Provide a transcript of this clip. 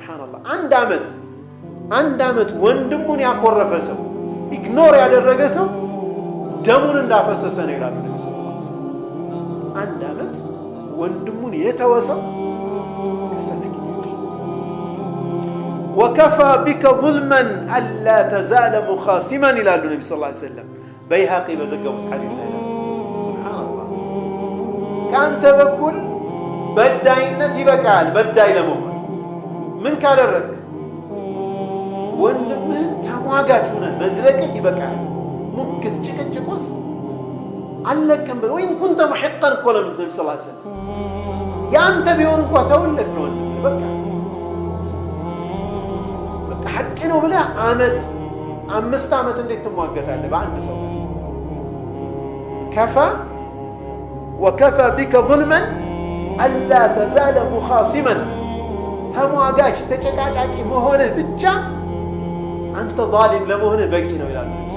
ሱብሓነላህ አንድ ዓመት ወንድሙን ያኮረፈ ሰው ኢግኖር ያደረገ ሰው ደሙን እንዳፈሰሰ ነው ይላሉ ነብዩ ሰለላሁ ዐለይሂ ወሰለም። አንድ ዓመት ወንድሙን የተወሰው ከሰፊክ ወከፋ ቢከ ظልመን አላ ተዛለ ሙኻሲመን ይላሉ ነብዩ ሰለላሁ ዐለይሂ ወሰለም። በይሃቂ በዘገቡት ሐዲስ ላይ ሱብሓነላህ ከአንተ በኩል በዳይነት ይበቃል። በዳይ ለመሆን ምን ካደረግ ወንድምህን ተሟጋች ሆነ መዝለቅህ ይበቃል። ሙግት ጭቅጭቅ ውስጥ አለቅም ብለው ወይም ኩንተ ሙሒቀን እኮ ለምን ነብዩ ሰለላሁ ዐለይሂ ወሰለም ያንተ ቢሆን እንኳ ተውለት ነው በቃ ሐቅ ነው ብለህ ዓመት 5 ዓመት እንዴት ትሟገታለህ በአንድ ሰው? ወከፋ ቢከ ظልመን አላ ተዛለ ሙኻሲመን ተሟጋች ተጨቃጫቂ መሆንህ ብቻ አንተ ዛሊም ለመሆንህ በቂ ነው ይላል ነብዩ።